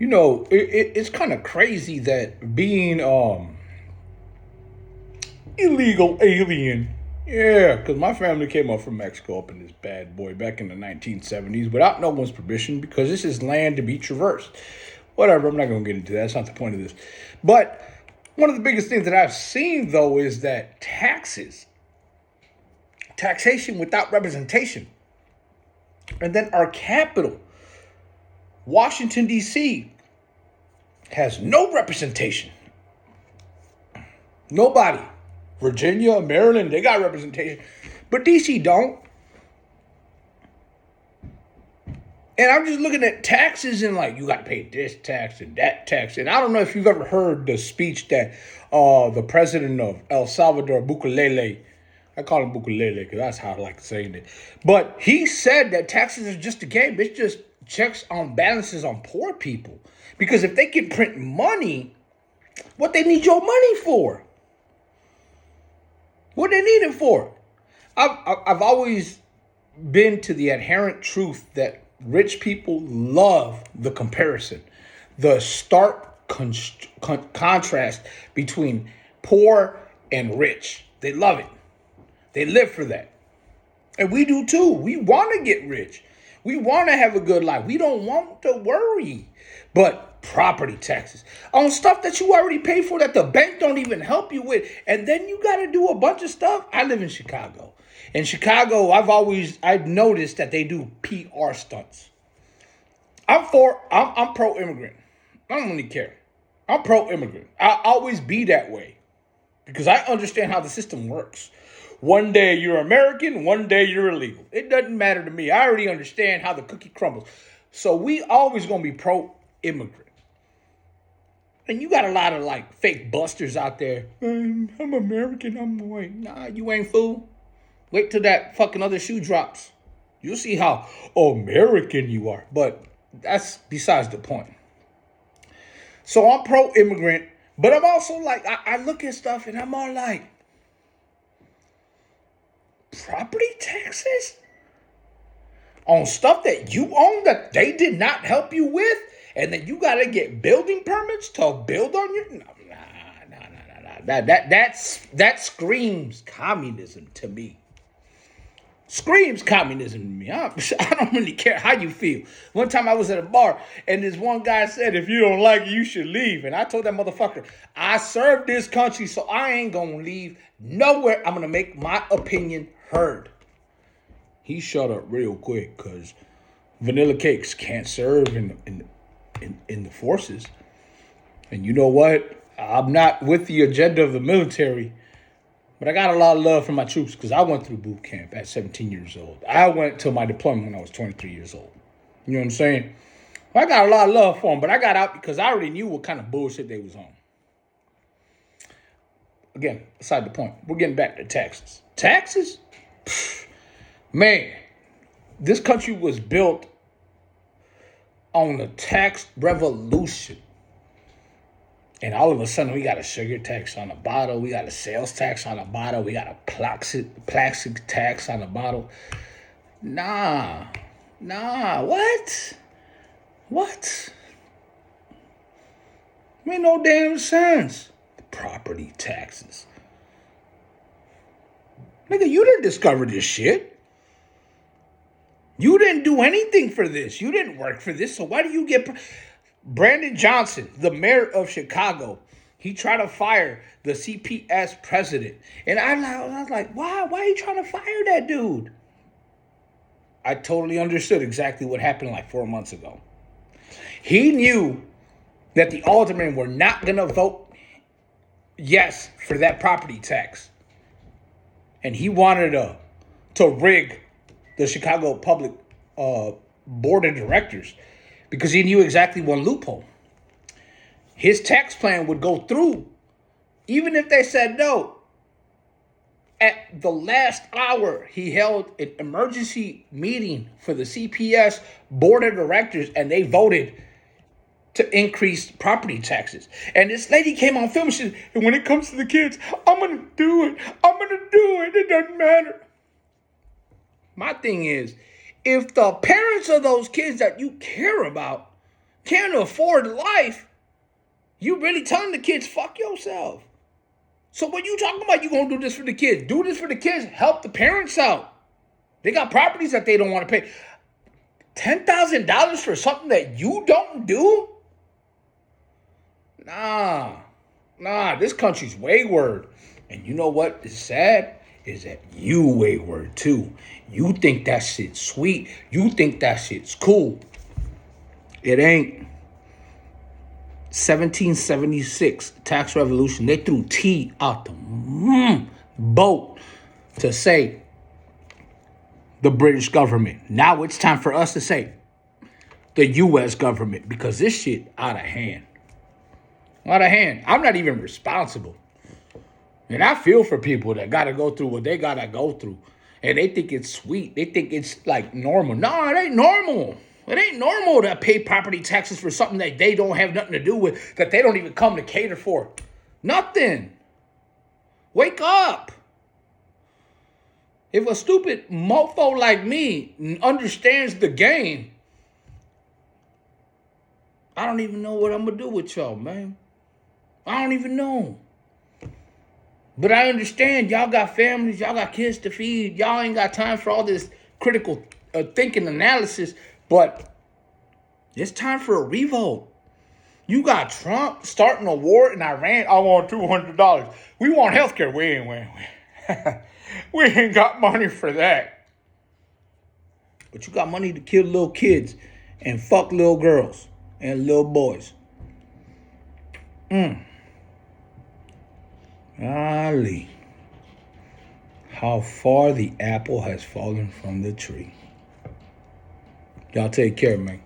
It's kind of crazy that being illegal alien. Yeah, because my family came up from Mexico up in this bad boy back in the 1970s without no one's permission because this is land to be traversed. Whatever, I'm not going to get into that. That's not the point of this. But one of the biggest things that I've seen, though, is that taxation without representation. And then our capital, Washington, D.C., has no representation. Nobody. Virginia, Maryland, they got representation. But DC don't. And I'm just looking at taxes and like, you got to pay this tax and that tax. And I don't know if you've ever heard the speech that the president of El Salvador, Bukele, I call him Bukele because that's how I like saying it. But he said that taxes are just a game. It's just checks on balances on poor people. Because if they can print money, what they need your money for? What they need it for? I've always been to the adherent truth that rich people love the comparison, the stark contrast between poor and rich. They love it. They live for that. And we do too. We want to get rich. We want to have a good life. We don't want to worry. But property taxes on stuff that you already paid for that the bank don't even help you with. And then you got to do a bunch of stuff. I live in Chicago. In Chicago, I've noticed that they do PR stunts. I'm pro immigrant. I don't really care. I'm pro immigrant. I'll always be that way because I understand how the system works. One day you're American, one day you're illegal. It doesn't matter to me. I already understand how the cookie crumbles. So we always gonna be pro immigrant. And you got a lot of like fake busters out there. I'm American, I'm white. Nah, you ain't fool. Wait till that fucking other shoe drops. You'll see how American you are. But that's besides the point. So I'm pro immigrant, but I'm also like, I look at stuff and I'm all like, property taxes? On stuff that you own that they did not help you with? And then you gotta get building permits to build on your nah. That screams communism to me. Screams communism to me. I don't really care how you feel. One time I was at a bar and this one guy said, if you don't like it, you should leave. And I told that motherfucker, I served this country, so I ain't gonna leave nowhere. I'm gonna make my opinion heard. He shut up real quick because vanilla cakes can't serve in the forces. And you know what? I'm not with the agenda of the military. But I got a lot of love for my troops because I went through boot camp at 17 years old. I went to my deployment when I was 23 years old. You know what I'm saying? Well, I got a lot of love for them, but I got out because I already knew what kind of bullshit they was on. Again, aside the point, we're getting back to taxes. Taxes? Man, this country was built on a tax revolution. And all of a sudden, we got a sugar tax on a bottle. We got a sales tax on a bottle. We got a plastic tax on a bottle. Nah. What? Made no damn sense. Property taxes. Nigga, you didn't discover this shit. You didn't do anything for this. You didn't work for this. So why do you get... Brandon Johnson, the mayor of Chicago, he tried to fire the CPS president. And I was like, why are you trying to fire that dude? I totally understood exactly what happened like 4 months ago. He knew that the aldermen were not going to vote yes for that property tax. And he wanted to rig the Chicago Public Board of Directors because he knew exactly one loophole. His tax plan would go through even if they said no. At the last hour, he held an emergency meeting for the CPS Board of Directors and they voted to increase property taxes. And this lady came on film and she said, and when it comes to the kids, I'm going to do it. It doesn't matter. My thing is, if the parents of those kids that you care about can't afford life, you really telling the kids, fuck yourself. So what you talking about? You gonna do this for the kids? Do this for the kids. Help the parents out. They got properties that they don't want to pay. $10,000 for something that you don't do? Nah. This country's wayward. And you know what is sad? Is that you wayward too. You think that shit's sweet. You think that shit's cool. It ain't. 1776 tax revolution. They threw tea out the boat to say the British government. Now it's time for us to say the U.S. government, because this shit out of hand. Out of hand. I'm not even responsible. And I feel for people that got to go through what they got to go through. And they think it's sweet. They think it's like normal. No, it ain't normal. It ain't normal to pay property taxes for something that they don't have nothing to do with, that they don't even come to cater for. Nothing. Wake up. If a stupid mofo like me understands the game, I don't even know what I'm going to do with y'all, man. I don't even know. But I understand y'all got families, y'all got kids to feed. Y'all ain't got time for all this critical thinking analysis. But it's time for a revolt. You got Trump starting a war in Iran. I want $200. We want healthcare. We ain't got money for that. But you got money to kill little kids and fuck little girls and little boys. Golly. How far the apple has fallen from the tree. Y'all take care, man.